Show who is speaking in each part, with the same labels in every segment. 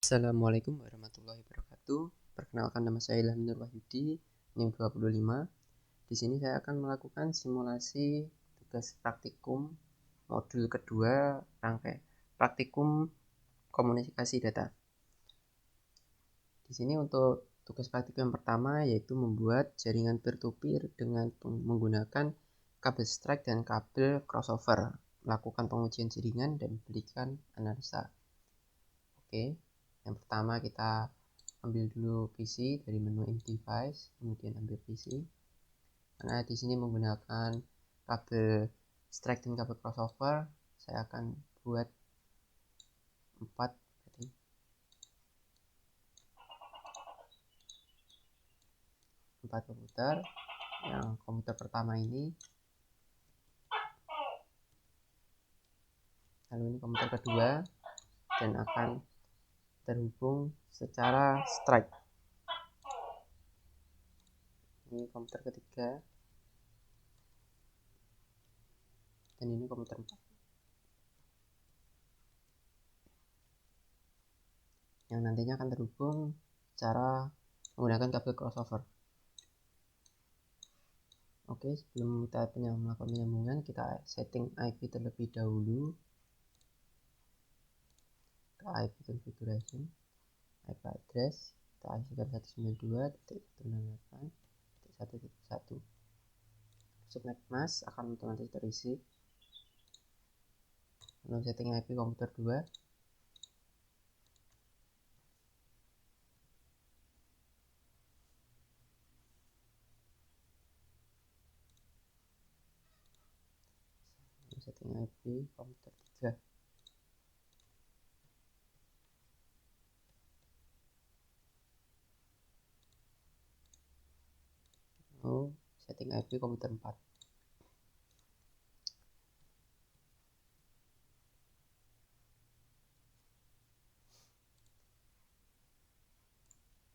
Speaker 1: Assalamualaikum warahmatullahi wabarakatuh. Perkenalkan, nama saya Ilham Nur Wahyudi, NIM 25. Di sini saya akan melakukan simulasi tugas praktikum modul kedua rangkaian praktikum komunikasi data. Di sini untuk tugas praktikum yang pertama yaitu membuat jaringan peer-to-peer dengan menggunakan kabel strike dan kabel crossover, melakukan pengujian jaringan dan berikan analisa. Oke, yang pertama kita ambil dulu PC dari menu in device, kemudian ambil PC. Karena di sini menggunakan kabel strike dan kabel crossover, saya akan buat 4 komputer. Yang komputer pertama ini, lalu ini komputer kedua, dan akan terhubung secara strike. Ini komputer ketiga, dan ini komputer 4. Yang nantinya akan terhubung secara menggunakan kabel crossover. Oke, sebelum kita melakukan penyambungan, kita setting IP terlebih dahulu. Ke IP configuration, IP address kita isikan 192.168.1.1. Subnet mask akan otomatis terisi. Lalu setting IP komputer 2. Setting IP komputer 3. Lalu setting IP komputer 4.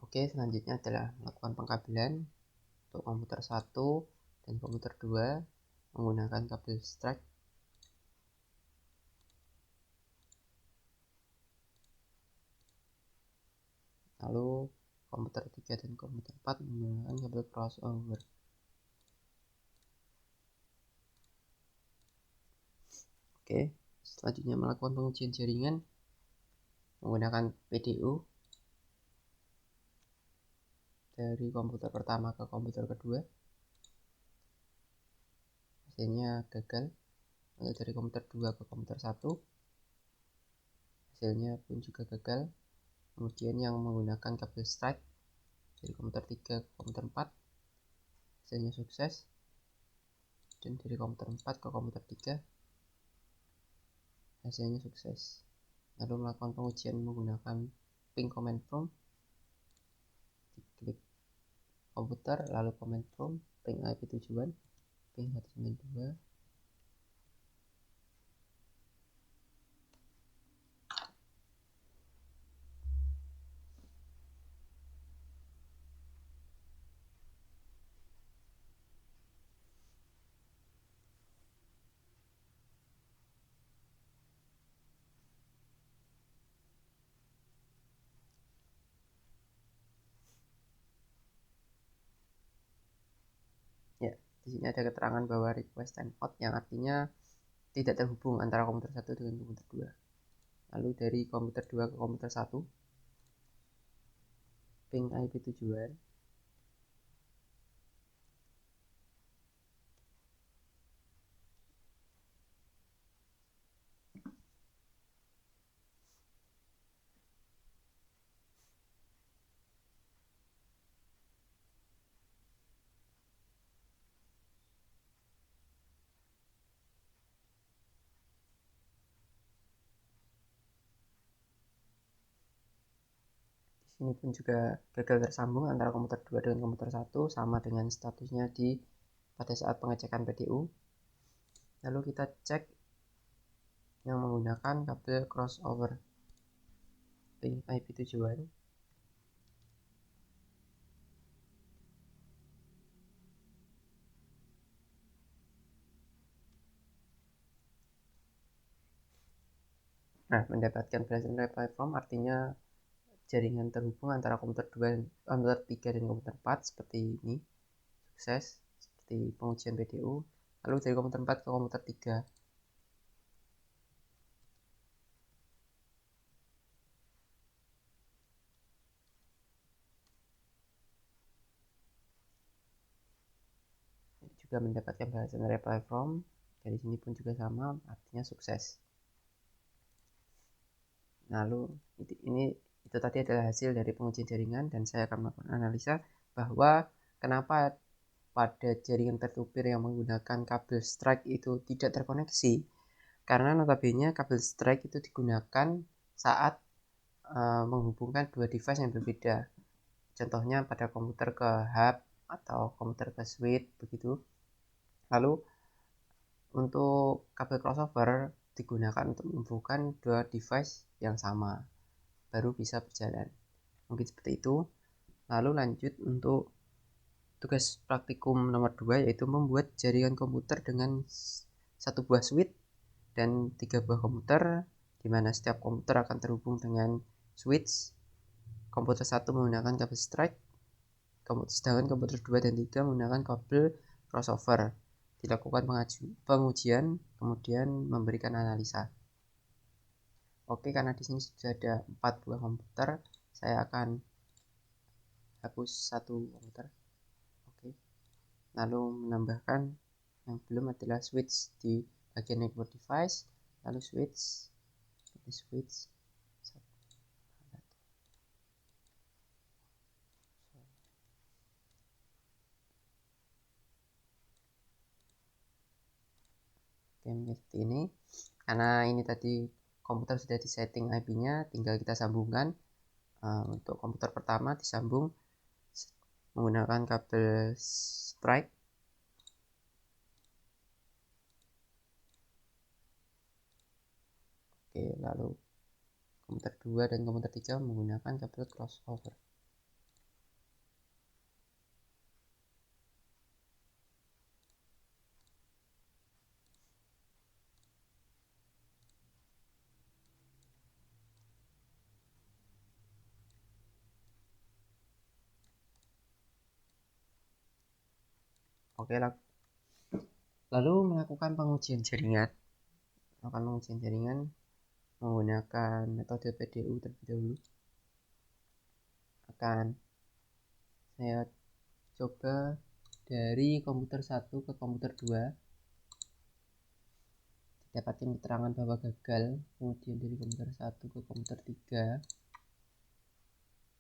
Speaker 1: Oke, selanjutnya adalah melakukan pengkabelan untuk komputer 1 dan komputer 2 menggunakan kabel strike. Lalu komputer 3 dan komputer 4 menggunakan kabel crossover. Oke, selanjutnya melakukan pengujian jaringan menggunakan PDU dari komputer pertama ke komputer kedua. Hasilnya gagal. Lalu dari komputer 2 ke komputer 1, hasilnya pun juga gagal. Kemudian yang menggunakan kabel strike dari komputer 3 ke komputer 4, hasilnya sukses. Dan dari komputer 4 ke komputer 3, hasilnya sukses. Lalu melakukan pengujian menggunakan ping command prompt. Diklik komputer, lalu command prompt, ping IP tujuan, ping 192. Ya, di sini ada keterangan bahwa request timeout, yang artinya tidak terhubung antara komputer 1 dengan komputer 2. Lalu dari komputer 2 ke komputer 1, ping IP tujuan, ini pun juga gagal tersambung antara komputer 2 dengan komputer 1, sama dengan statusnya pada saat pengecekan PDU. Lalu kita cek yang menggunakan kabel crossover, ping IP tujuan. Nah, mendapatkan present reply from artinya jaringan terhubung antara komputer 3 dan komputer 4 seperti ini, sukses seperti pengujian PDU. Lalu dari komputer 4 ke komputer 3. Juga mendapatkan balasan reply from. Dari sini pun juga sama, artinya sukses. Lalu itu tadi adalah hasil dari pengujian jaringan, dan saya akan melakukan analisa bahwa kenapa pada jaringan peer-to-peer yang menggunakan kabel strike itu tidak terkoneksi. Karena notabene kabel strike itu digunakan saat menghubungkan dua device yang berbeda. Contohnya pada komputer ke hub atau komputer ke switch begitu. Lalu untuk kabel crossover digunakan untuk menghubungkan dua device yang sama, baru bisa berjalan. Mungkin seperti itu. Lalu lanjut untuk tugas praktikum nomor 2, yaitu membuat jaringan komputer dengan satu buah switch dan 3 buah komputer, di mana setiap komputer akan terhubung dengan switch. Komputer 1 menggunakan kabel strike, sedangkan komputer 2 dan 3 menggunakan kabel crossover. Dilakukan pengujian, kemudian memberikan analisa. Oke, karena di sini sudah ada 4 buah komputer, saya akan hapus 1 komputer. Oke. Lalu menambahkan yang belum adalah switch di bagian network device, lalu switch. Oke, seperti ini. Karena ini tadi komputer sudah disetting IP-nya, tinggal kita sambungkan. Untuk komputer pertama disambung menggunakan kabel strike. Oke, lalu komputer 2 dan komputer 3 menggunakan kabel crossover. Oke, lalu melakukan pengujian jaringan. Menggunakan metode PDU terlebih dahulu. Akan saya coba dari komputer 1 ke komputer 2, didapatkan keterangan bahwa gagal. Kemudian dari komputer 1 ke komputer 3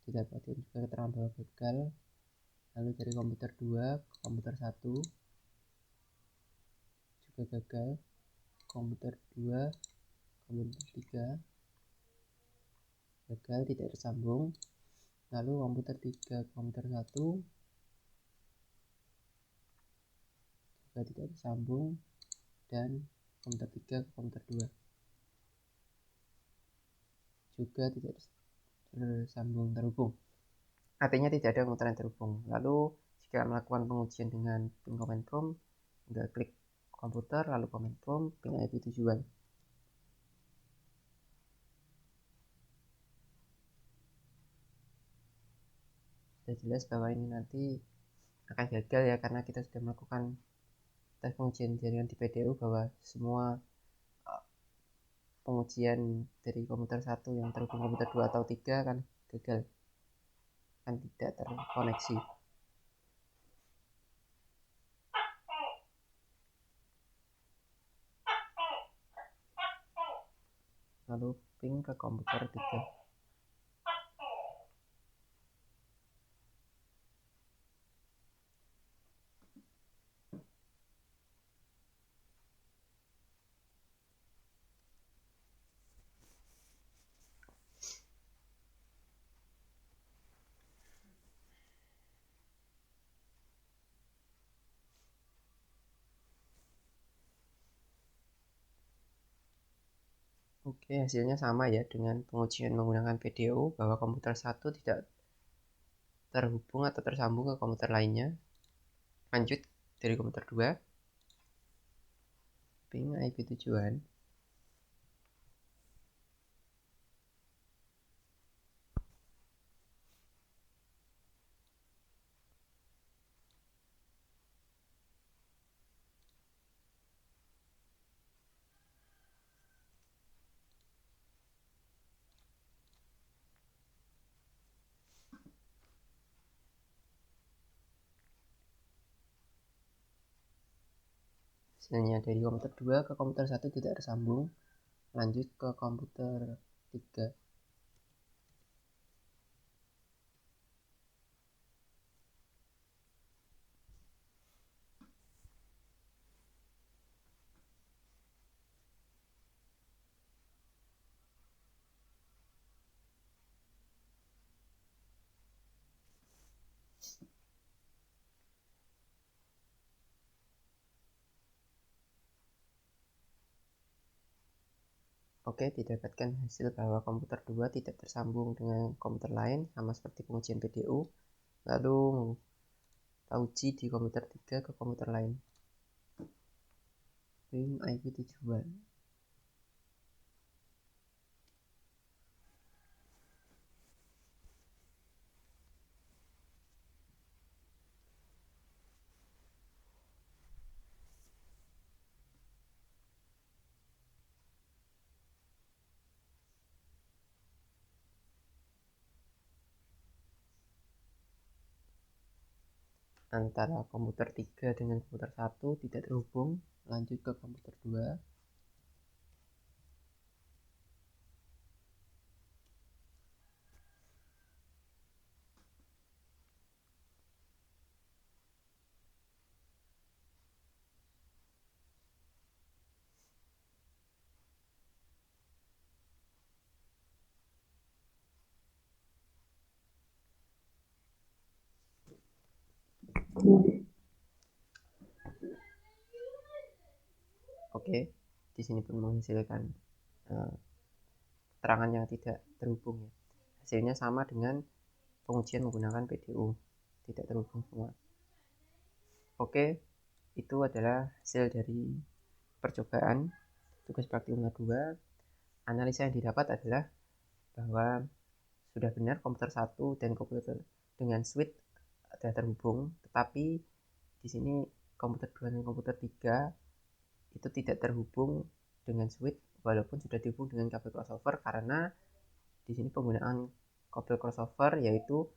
Speaker 1: didapatkan juga keterangan bahwa gagal. Lalu dari komputer 2 ke komputer 1 juga gagal. Komputer 2 komputer 3 gagal, tidak tersambung. Lalu komputer 3 komputer 1 juga tidak tersambung, dan komputer 3 ke komputer 2 juga tidak tersambung terhubung. Artinya tidak ada komputer yang terhubung. Lalu jika melakukan pengujian dengan ping command prompt, tinggal klik komputer lalu command prompt ping IP tujuan. Sudah jelas bahwa ini nanti akan gagal ya, karena kita sudah melakukan tes pengujian jaringan di PDU bahwa semua pengujian dari komputer 1 yang terhubung komputer 2 atau 3 kan gagal, kan tidak terkoneksi. Lalu ping ke komputer 3. Oke, hasilnya sama ya dengan pengujian menggunakan PDU, bahwa komputer 1 tidak terhubung atau tersambung ke komputer lainnya. Lanjut dari komputer 2, ping IP tujuan. Hasilnya dari komputer 2 ke komputer 1 tidak tersambung, lanjut ke komputer 3. Oke, didapatkan hasil bahwa komputer 2 tidak tersambung dengan komputer lain sama seperti pengujian PDU. Lalu kita uji di komputer 3 ke komputer lain. Ring IP tujuan. Antara komputer 3 dengan komputer 1 tidak terhubung, lanjut ke komputer 2. Oke, di sini pun menghasilkan keterangan yang tidak terhubung ya. Hasilnya sama dengan pengujian menggunakan PDU, tidak terhubung semua. Oke, itu adalah hasil dari percobaan tugas praktikum 2. Analisa yang didapat adalah bahwa sudah benar komputer 1 dan komputer dengan switch ada terhubung, tetapi di sini komputer 2 dan komputer 3 itu tidak terhubung dengan switch walaupun sudah dihubung dengan kabel crossover, karena di sini penggunaan kabel crossover yaitu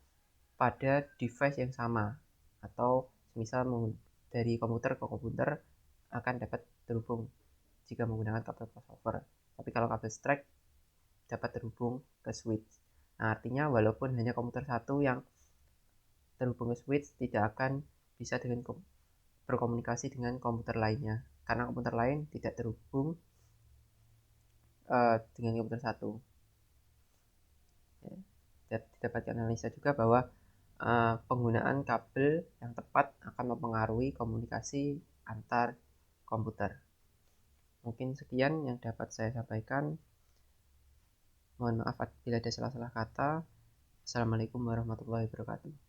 Speaker 1: pada device yang sama, atau misal dari komputer ke komputer akan dapat terhubung jika menggunakan kabel crossover. Tapi kalau kabel strike dapat terhubung ke switch. Nah, artinya walaupun hanya komputer 1 yang terhubung ke switch, tidak akan bisa dengan berkomunikasi dengan komputer lainnya, karena komputer lain tidak terhubung dengan komputer 1. Ya, didapatkan analisa juga bahwa penggunaan kabel yang tepat akan mempengaruhi komunikasi antar komputer. Mungkin sekian yang dapat saya sampaikan. Mohon maaf bila ada salah-salah kata. Assalamualaikum warahmatullahi wabarakatuh.